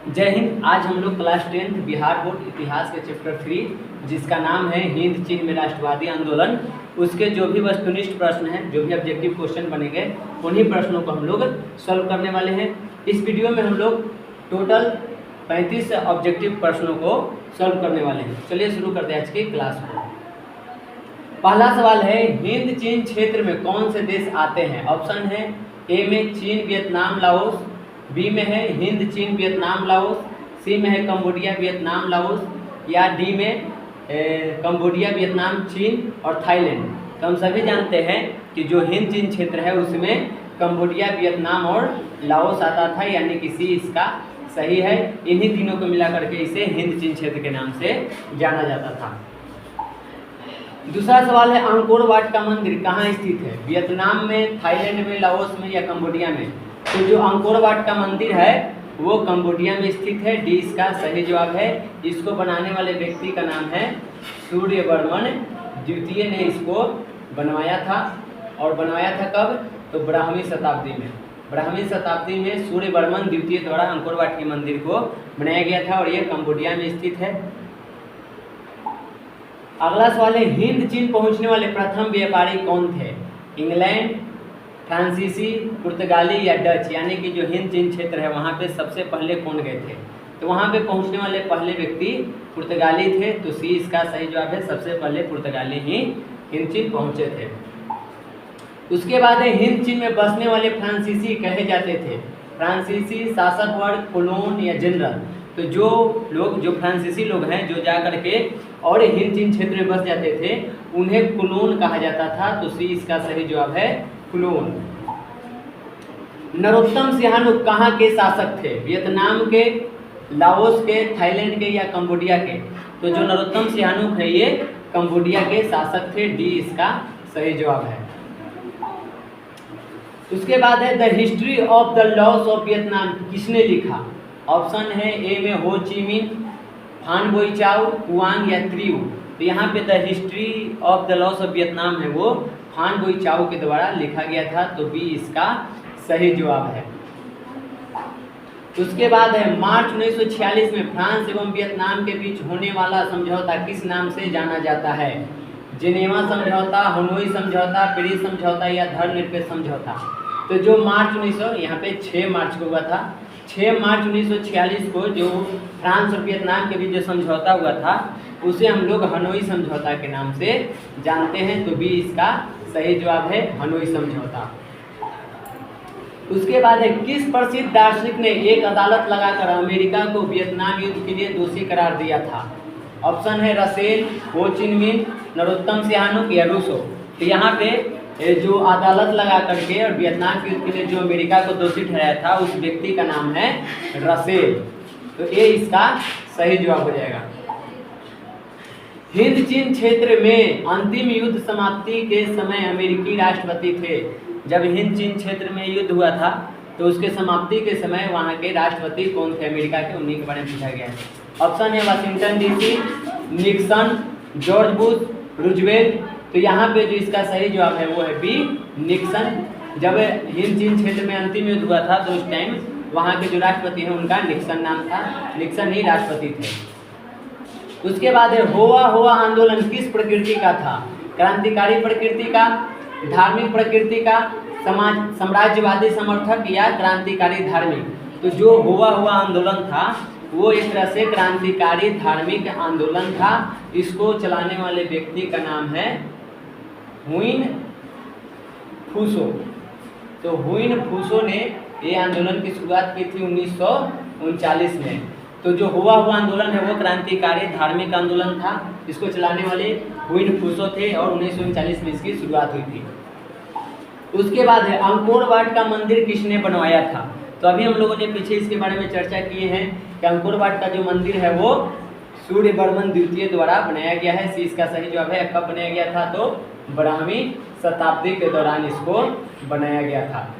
जय हिंद। आज हम लोग क्लास 10th बिहार बोर्ड इतिहास के चैप्टर 3 जिसका नाम है हिंद चीन में राष्ट्रवादी आंदोलन, उसके जो भी वस्तुनिष्ठ प्रश्न हैं, जो भी ऑब्जेक्टिव क्वेश्चन बनेंगे, उन्हीं प्रश्नों को हम लोग सॉल्व करने वाले हैं। इस वीडियो में हम लोग टोटल 35 ऑब्जेक्टिव प्रश्नों को सॉल्व करने वाले हैं। चलिए शुरू करते हैं आज की क्लास को। पहला सवाल है, हिंद चीन क्षेत्र में कौन से देश आते हैं? ऑप्शन है ए में चीन वियतनाम लाओस, बी में है हिंद चीन वियतनाम लाओस, सी में है कंबोडिया वियतनाम लाओस, या डी में कंबोडिया वियतनाम चीन और थाईलैंड। तो हम सभी जानते हैं कि जो हिंद चीन क्षेत्र है उसमें कंबोडिया वियतनाम और लाओस आता था, यानी कि सी इसका सही है। इन्हीं तीनों को मिला करके इसे हिंद चीन क्षेत्र के नाम से जाना जाता था। दूसरा सवाल है, अंकोर वाट का मंदिर कहाँ स्थित है? वियतनाम में, थाईलैंड में, लाओस में या कंबोडिया में? तो जो अंकोर वाट का मंदिर है वो कंबोडिया में स्थित है। डी इसका सही जवाब है। इसको बनाने वाले व्यक्ति का नाम है सूर्यवर्मन द्वितीय ने इसको बनवाया था। और बनवाया था कब? तो 12वीं शताब्दी में। 12वीं शताब्दी में सूर्यवर्मन द्वितीय द्वारा अंकोर वाट के मंदिर को बनाया गया था और ये कंबोडिया में स्थित है। अगला सवाल है, हिंद चीन पहुंचने वाले प्रथम व्यापारी कौन थे? इंग्लैंड, फ्रांसीसी, पुर्तगाली या डच? यानी कि जो हिंद चीन क्षेत्र है वहाँ पे सबसे पहले कौन गए थे? तो वहाँ पे पहुँचने वाले पहले व्यक्ति पुर्तगाली थे। तो सी इसका सही जवाब है। सबसे पहले पुर्तगाली ही हिंद चीन पहुँचे थे। उसके बाद है, हिंद चीन में बसने वाले फ्रांसीसी कहे जाते थे? फ्रांसीसी, शासक वर्ग, कोलोन या जनरल? तो जो फ्रांसीसी लोग हैं जो जा करके और हिंद चीन क्षेत्र में बस जाते थे उन्हें कोलोन कहा जाता था। तो सी इसका सही जवाब है, कोलोन। नरोत्तम सिहानुक कहाँ के शासक थे? वियतनाम के, लाओस के, थाईलैंड के या कंबोडिया के? तो जो नरोत्तम सिहानुक है ये कंबोडिया के शासक थे। डी इसका सही जवाब है। उसके बाद है, the history of the loss of Vietnam किसने लिखा? ऑप्शन है ए में हो ची मिन, फान बोई चाओ, हुआंग या त्रियू? तो यहाँ पे the history of the loss of Vietnam है वो फान बोई चाओ के द्वारा लिखा गया था। तो बी इसका सही जवाब है। उसके बाद है, मार्च 1946 में फ्रांस एवं वियतनाम के बीच होने वाला समझौता किस नाम से जाना जाता है? जिनेवा समझौता, हनोई समझौता, पेरिस समझौता या धर्मनिरपेक्ष समझौता? तो जो यहाँ पे 6 मार्च को हुआ था। 6 मार्च 1946 को जो फ्रांस और वियतनाम के बीच जो समझौता हुआ था उसे हम लोग हनोई समझौता के नाम से जानते हैं। तो बी इसका सही जवाब है, हनोई समझौता। उसके बाद है, किस प्रसिद्ध दार्शनिक ने एक अदालत लगाकर अमेरिका को वियतनाम युद्ध के लिए दोषी करार दिया था? ऑप्शन है रसेल, हो चिन मिन, नरोत्तम सिहानुक या रूसो? तो यहाँ पे जो अदालत लगा करके और वियतनाम युद्ध के लिए जो अमेरिका को दोषी ठहराया था उस व्यक्ति का नाम है रसेल। तो ए इसका सही जवाब हो जाएगा। हिंद चीन क्षेत्र में अंतिम युद्ध समाप्ति के समय अमेरिकी राष्ट्रपति थे। जब हिंद चीन क्षेत्र में युद्ध हुआ था तो उसके समाप्ति के समय वहाँ के राष्ट्रपति कौन थे अमेरिका के? उन्हीं के बारे में पूछा गया है। ऑप्शन है Washington DC, Nixon, George Bush, Roosevelt? तो यहाँ पे जो इसका सही जवाब है वो है बी, निक्सन। जब हिंद चीन क्षेत्र में अंतिम युद्ध हुआ था तो उस टाइम वहाँ के जो राष्ट्रपति हैं उनका निक्सन नाम था। निक्सन ही राष्ट्रपति थे। उसके बाद है, होवा होवा आंदोलन किस प्रकृति का था? क्रांतिकारी प्रकृति का, धार्मिक प्रकृति का, साम्राज्यवादी समर्थक या क्रांतिकारी धार्मिक? तो जो हुआ हुआ आंदोलन था वो एक तरह से क्रांतिकारी धार्मिक आंदोलन था। इसको चलाने वाले व्यक्ति का नाम है हुइन फूसो। तो हुइन फूसो ने ये आंदोलन की शुरुआत की थी 1939 में। तो जो हुआ हुआ आंदोलन है वो क्रांतिकारी धार्मिक आंदोलन था। इसको चलाने वाले हुइन फूसो थे और 1939 में इसकी शुरुआत हुई थी। उसके बाद है, अंकोर वाट का मंदिर किसने बनवाया था? तो अभी हम लोगों ने पीछे इसके बारे में चर्चा की है कि अंकोर वाट का जो मंदिर है वो सूर्यवर्मन द्वितीय द्वारा बनाया गया है। सी इसका सही जवाब है। कब बनाया गया था? तो 12वीं शताब्दी के दौरान इसको बनाया गया था।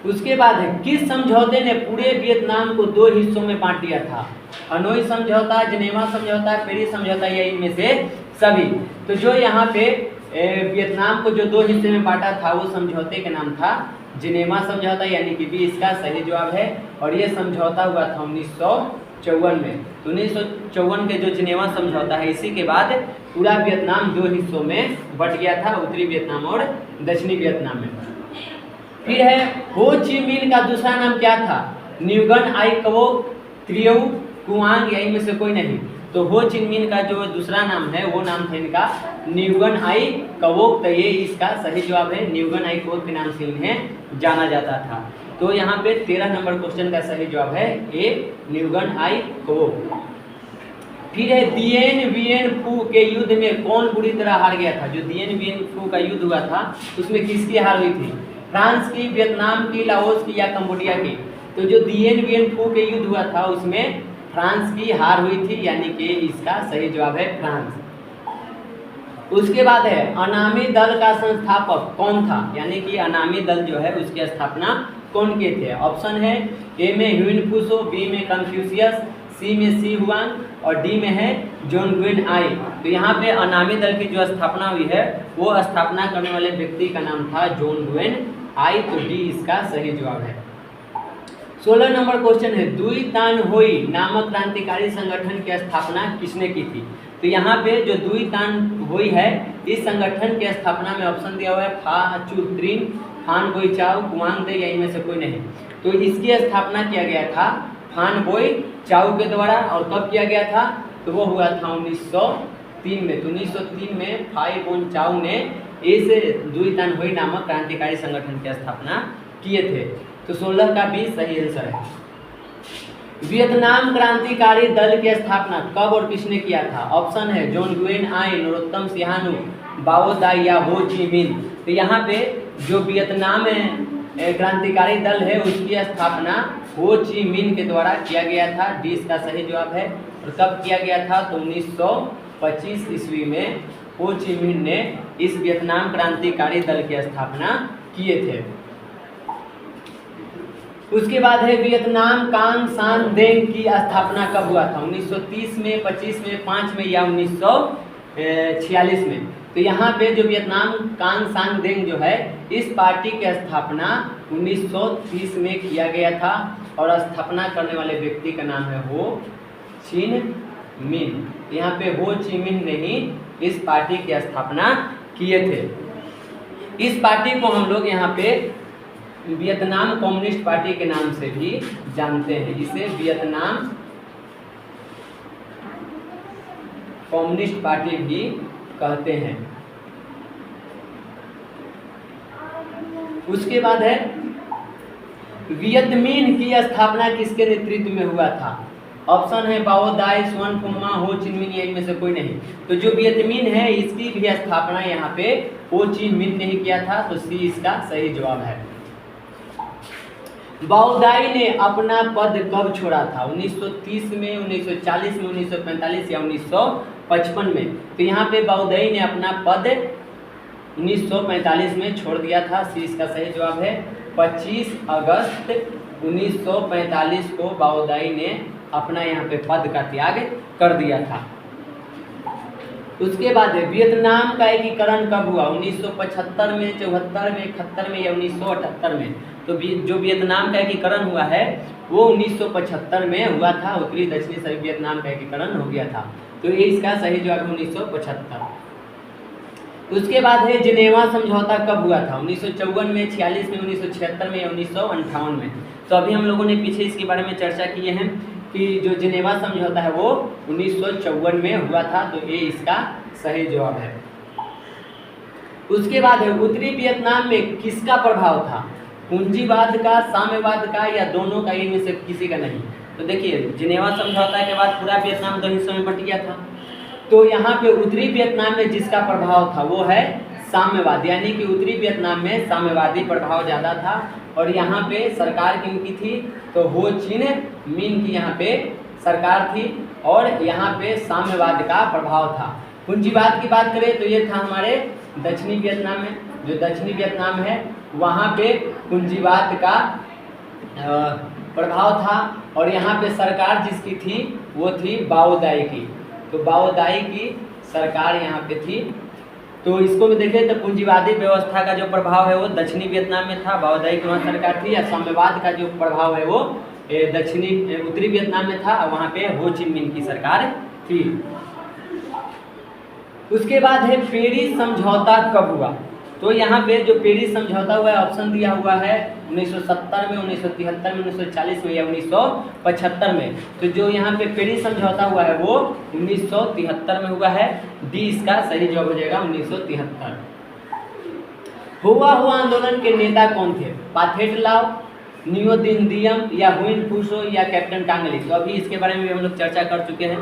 उसके बाद है, किस समझौते ने पूरे वियतनाम को 2 हिस्सों में बांट दिया था? हनोई समझौता, जिनेवा समझौता, पेरिस समझौता या इनमें से सभी? तो जो यहाँ पे वियतनाम को जो 2 हिस्से में बांटा था वो समझौते का नाम था जिनेवा समझौता, यानी कि बी इसका सही जवाब है। और ये समझौता हुआ था 1954 में। तो 1954 के जो जिनेवा समझौता है, इसी के बाद पूरा वियतनाम 2 हिस्सों में बट गया था, उत्तरी वियतनाम और दक्षिणी वियतनाम में। फिर है हो ची मिन का दूसरा नाम क्या था? न्यूगन आई कवोक, त्रियऊ, कुआंग या इनमें से कोई नहीं। तो हो ची मिन का जो दूसरा नाम है वो नाम था इनका न्यूगन आई कवोक। तो ये इसका सही जवाब है, न्यूगन आई कवोक के नाम से इन्हें जाना जाता था। तो यहाँ पे 13 नंबर क्वेश्चन का सही जवाब है ए, न्यूगन आई कवोक। फिर है दिएन वियन फू के युद्ध में कौन बुरी तरह हार गया था? जो दिएन वियन फू का युद्ध हुआ था उसमें किसकी हार हुई थी? फ्रांस की, वियतनाम की, लाओस की या कंबोडिया की? तो जो दिएन वियन फू के युद्ध हुआ था उसमें फ्रांस की हार हुई थी, यानी कि इसका सही जवाब है फ्रांस। उसके बाद है अनामी दल का संस्थापक कौन था? यानी कि अनामी दल जो है उसकी स्थापना कौन किए थे? ऑप्शन है ए में ह्यून फूसो, बी में कन्फ्यूशियस, सी में सी हुआंग और डी में है जॉन ग्वेन आई। तो यहाँ पे अनामी दल की जो स्थापना हुई है वो स्थापना करने वाले व्यक्ति का नाम था जॉन ग्वेन आई। तो डी इसका सही जवाब है। 16 नंबर क्वेश्चन है दुई तान होई नामक क्रांतिकारी संगठन की स्थापना किसने की थी? तो यहाँ पे जो दुई तान होई है इस संगठन की स्थापना में ऑप्शन दिया हुआ है फा चू त्रिन, फान बोई चाओ, कुआंग दे या इनमें से कोई नहीं। तो इसकी स्थापना किया गया था फान बोई चाओ के द्वारा। और कब किया गया था? तो वो हुआ था 1903 में। तो 1903 में फाई बोन चाओ ने इस दुई तान होई नामक क्रांतिकारी संगठन की स्थापना किए थे। तो 16 का भी सही आंसर है। वियतनाम क्रांतिकारी दल की स्थापना कब और किसने किया था? ऑप्शन है जॉन ग्वेन आई, नरोत्तम सिहानू, बाओ दाई या हो ची मिन। तो यहाँ पे जो वियतनाम क्रांतिकारी दल है उसकी स्थापना हो ची मिन के द्वारा किया गया था। डी इसका सही जवाब है। और कब किया गया था? तो 1925 ईस्वी में हो ची मिन ने इस वियतनाम क्रांतिकारी दल की स्थापना किए थे। उसके बाद है वियतनाम कांग सान देंग की स्थापना कब हुआ था? 1930 में, 25 में, 5 में या 1946 में? तो यहाँ पे जो वियतनाम कांग सान देंग जो है इस पार्टी की स्थापना 1930 में किया गया था और स्थापना करने वाले व्यक्ति का नाम है हो चिन मिन। यहाँ पे हो ची मिन ने ही इस पार्टी की स्थापना किए थे। इस पार्टी को हम लोग यहाँ पे वियतनाम कम्युनिस्ट पार्टी के नाम से भी जानते हैं। इसे वियतनाम कम्युनिस्ट पार्टी भी कहते हैं। उसके बाद है वियतमिन की स्थापना किसके नेतृत्व में हुआ था? ऑप्शन है बाओ दाई, सुअन फुम्मा, हो चिन मिन या इनमें से कोई नहीं। तो जो वियतमिन है इसकी भी स्थापना यहाँ पे हो चिन मिन ने ही किया था। तो सी इसका सही जवाब है। बाओ दाई ने अपना पद कब छोड़ा था? 1930 में, 1940 में, 1945 या 1955 में? तो यहाँ पे बाओ दाई ने अपना पद 1945 में छोड़ दिया था। सी इसका सही जवाब है। 25 अगस्त 1945 को बाओ दाई ने अपना यहाँ पे पद का त्याग कर दिया था। उसके बाद वियतनाम का एकीकरण कब हुआ? 1975 में, 74 में, 71 में या 1978 में? तो जो वियतनाम का एकीकरण हुआ है वो 1975 में हुआ था। उत्तरी दक्षिणी सभी वियतनाम का एकीकरण हो गया था। तो ये इसका सही जवाब है 1975। उसके बाद है जिनेवा समझौता कब हुआ था? 1954 में, 46 में, 1976 में या 1958 में? तो अभी हम लोगों ने पीछे इसके बारे में चर्चा किए हैं कि जो जिनेवा समझौता है वो 1954 में हुआ था। तो ये इसका सही जवाब है। उसके बाद है उत्तरी वियतनाम में किसका प्रभाव था? पूंजीवाद का, साम्यवाद का या दोनों का? इनमें से किसी का नहीं। तो देखिए जिनेवा समझौता के बाद पूरा वियतनाम 2 हिस्सों में बट गया था। तो यहाँ पे उत्तरी वियतनाम में जिसका प्रभाव था वो है साम्यवाद, यानी कि उत्तरी वियतनाम में साम्यवादी प्रभाव ज़्यादा था। और यहाँ पे सरकार किनकी थी? तो हो चिन मिन की यहाँ पे सरकार थी और यहाँ पे साम्यवाद का प्रभाव था। पूंजीवाद की बात करें तो ये था हमारे दक्षिणी वियतनाम में। जो दक्षिणी वियतनाम है वहाँ पे पूंजीवाद का प्रभाव था और यहाँ पे सरकार जिसकी थी वो थी बाओ दाई की। तो बाओ दाई की सरकार यहाँ पे थी तो इसको भी देखें तो पूंजीवादी व्यवस्था का जो प्रभाव है वो दक्षिणी वियतनाम में था, बौद्धिक वहाँ सरकार थी, या साम्यवाद का जो प्रभाव है वो उत्तरी वियतनाम में था, वहाँ पे हो चिन मिन की सरकार थी। उसके बाद है पेरिस समझौता कब हुआ? तो यहाँ पे जो पेरिस समझौता हुआ है ऑप्शन दिया हुआ है 1970 में, 1973 में, 1940 में या 1975 में। तो जो यहाँ पे पेरिस समझौता हुआ है वो 1973 में हुआ है। डी इसका सही जवाब हो जाएगा 1973। हुआ आंदोलन के नेता कौन थे? पाथेट लाओ, नियो दिन दियम या हुइन फूसो या कैप्टन कांगली। तो अभी इसके बारे में भी हम लोग चर्चा कर चुके हैं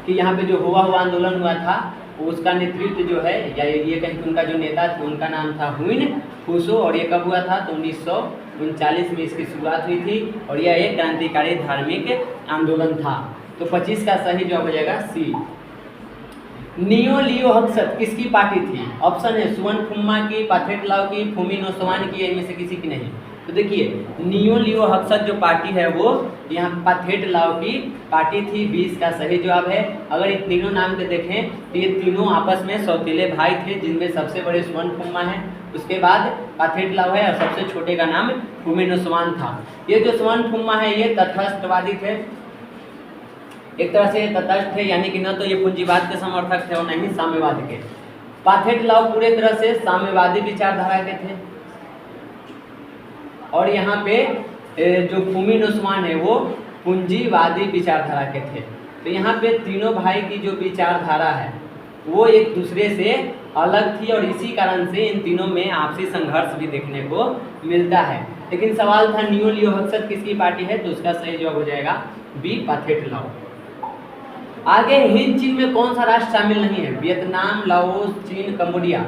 कि यहाँ पे जो हुआ आंदोलन हुआ था उसका नेतृत्व जो है या ये कहीं उनका जो नेता थे उनका नाम था हुइन फूसो, और ये कब हुआ था? तो 1939 में इसकी शुरुआत हुई थी और यह एक क्रांतिकारी धार्मिक आंदोलन था। तो 25 का सही जवाब हो जाएगा सी। नियो लियो हक्सत किसकी पार्टी थी? ऑप्शन है सुवन फुम्मा की, पाथेट लाओ की, फुमी नोसवान की, इनमें से किसी की नहीं। तो देखिए नियो लियो हक्सत जो पार्टी है वो यहाँ पाथेट लाओ की पार्टी थी। 20 का सही जवाब है। अगर इन तीनों नाम के देखें तो ये तीनों आपस में सौतेले भाई थे, जिनमें सबसे बड़े सुवन फुम्मा है, उसके बाद पाथेट लाओ है और सबसे छोटे का नाम फुमी नोसवान था। ये जो सुवन फुम्मा है ये तटस्थवादी थे, एक तरह से तटस्थ थे, यानी कि न तो ये पूंजीवाद के समर्थक थे और न ही साम्यवाद के। पाथेट लाओ पूरे तरह से साम्यवादी विचारधारा के थे और यहाँ पे जो फुमी नोसवान है वो पूंजीवादी विचारधारा के थे। तो यहाँ पे तीनों भाई की जो विचारधारा है वो एक दूसरे से अलग थी और इसी कारण से इन तीनों में आपसी संघर्ष भी देखने को मिलता है। लेकिन सवाल था नियो लियो हक्सत किसकी पार्टी है? तो उसका सही जवाब हो जाएगा बी पाथेट लाओ। आगे हिंद चीन में कौन सा राष्ट्र शामिल नहीं है? वियतनाम, लाओस, चीन, कंबोडिया।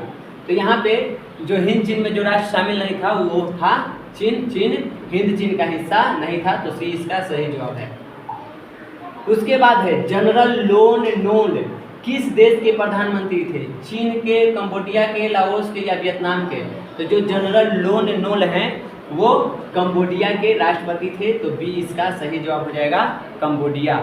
तो यहाँ पे जो हिंद चीन में जो राष्ट्र शामिल नहीं था वो था चीन। हिंद चीन का हिस्सा नहीं था, तो सी इसका सही जवाब है। उसके बाद है जनरल लोन नोल किस देश के प्रधानमंत्री थे? चीन के, कंबोडिया के, लाओस के या वियतनाम के? तो जो जनरल लोन नोल हैं वो कंबोडिया के राष्ट्रपति थे, तो बी इसका सही जवाब हो जाएगा कंबोडिया।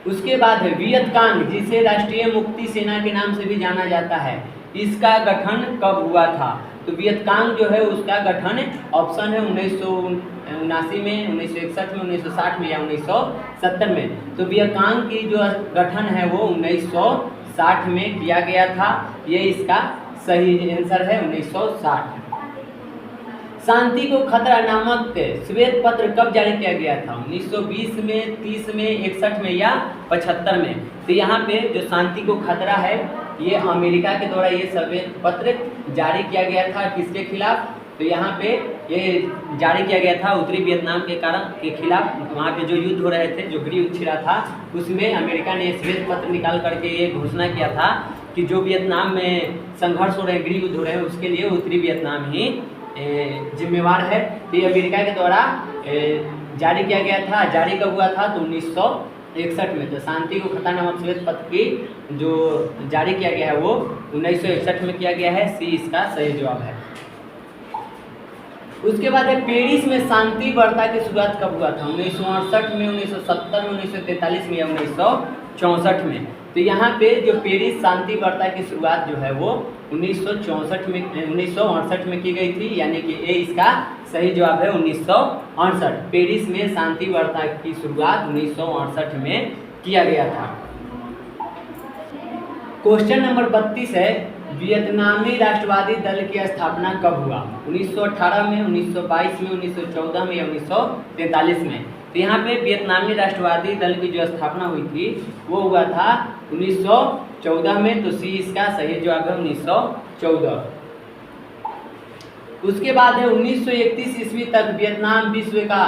उसके बाद है वियतकांग, जिसे राष्ट्रीय मुक्ति सेना के नाम से भी जाना जाता है, इसका गठन कब हुआ था? तो वियतकांग जो है उसका गठन ऑप्शन है 1979 में, 1961 में, 1960 में या 1970 में। तो वियतकांग की जो गठन है वो 1960 में किया गया था। ये इसका सही आंसर है 1960। शांति को खतरा नामक श्वेत पत्र कब जारी किया गया था? 1920 में, 30 में, 61 में या 75 में? तो यहाँ पे जो शांति को खतरा है ये अमेरिका के द्वारा ये श्वेत पत्र जारी किया गया था। किसके खिलाफ? तो यहाँ पे ये जारी किया गया था उत्तरी वियतनाम के खिलाफ। वहाँ पे जो युद्ध हो रहे थे, जो गृह युद्ध छिड़ा था, उसमें अमेरिका ने श्वेत पत्र निकाल करके ये घोषणा किया था कि जो वियतनाम में संघर्ष हो रहे हैं, गृह युद्ध हो रहे हैं, उसके लिए उत्तरी वियतनाम ही जिम्मेवार है। तो ये अमेरिका के द्वारा जारी किया गया था। जारी कब हुआ था? तो 1961 में। तो शांति को खतरा नामक श्वेत पत्र की जो जारी किया गया है वो 1961 में किया गया है। सी इसका सही जवाब है। उसके बाद है पेरिस में शांति वार्ता की शुरुआत कब हुआ था? 1968 में, 1970 में, 1943 में या 1964 में? तो यहाँ पे जो पेरिस शांति वार्ता की शुरुआत जो है वो 1968 में की गई थी, यानी कि ए इसका सही जवाब है 1968। पेरिस में शांति वार्ता की शुरुआत 1968 में किया गया था। क्वेश्चन नंबर 32 है वियतनामी राष्ट्रवादी दल की स्थापना कब हुआ? 1918 में, 1922 में, 1914 में या 1943 में? तो यहाँ पे वियतनामी राष्ट्रवादी दल की जो स्थापना हुई थी वो हुआ था 1914 में। तो सी इसका सही जवाब है 1914। उसके बाद है 1931 ईस्वी तक वियतनाम विश्व का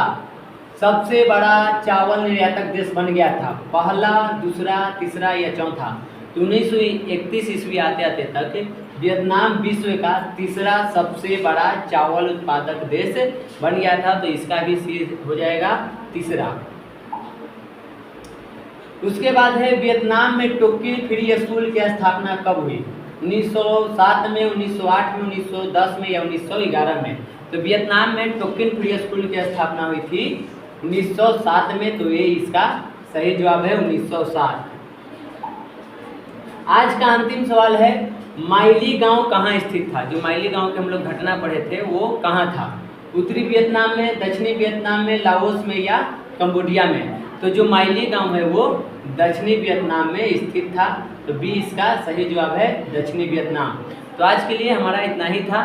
सबसे बड़ा चावल निर्यातक देश बन गया था। पहला, दूसरा, तीसरा या चौथा? तो 1931 ईस्वी आते आते तक वियतनाम विश्व का तीसरा सबसे बड़ा चावल उत्पादक देश बन गया था। तो इसका भी सी हो जाएगा तीसरा। उसके बाद है वियतनाम में टोकिन फ्री स्कूल की स्थापना कब हुई? 1907 में, 1908 में, 1910 में या 1911 में? तो वियतनाम में टोकिन फ्री स्कूल की स्थापना हुई थी 1907 में। तो ये इसका सही जवाब है 1907। आज का अंतिम सवाल है, माइली गांव कहाँ स्थित था? जो माइली गांव के हम लोग घटना पढ़े थे वो कहाँ था? उत्तरी वियतनाम में, दक्षिणी वियतनाम में, लाओस में या कंबोडिया में? तो जो माइली गांव है वो दक्षिणी वियतनाम में स्थित था। तो बी इसका सही जवाब है, दक्षिणी वियतनाम। तो आज के लिए हमारा इतना ही था।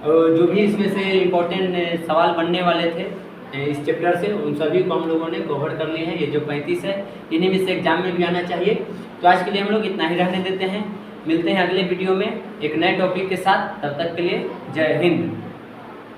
जो भी इसमें से इम्पोर्टेंट सवाल बनने वाले थे इस चैप्टर से, उन सभी को हम लोगों ने कवर कर लिए हैं। ये जो 35 है इन्हीं में से एग्जाम में भी आना चाहिए। तो आज के लिए हम लोग इतना ही रहने देते हैं। मिलते हैं अगले वीडियो में एक नए टॉपिक के साथ। तब तक के लिए जय हिंद।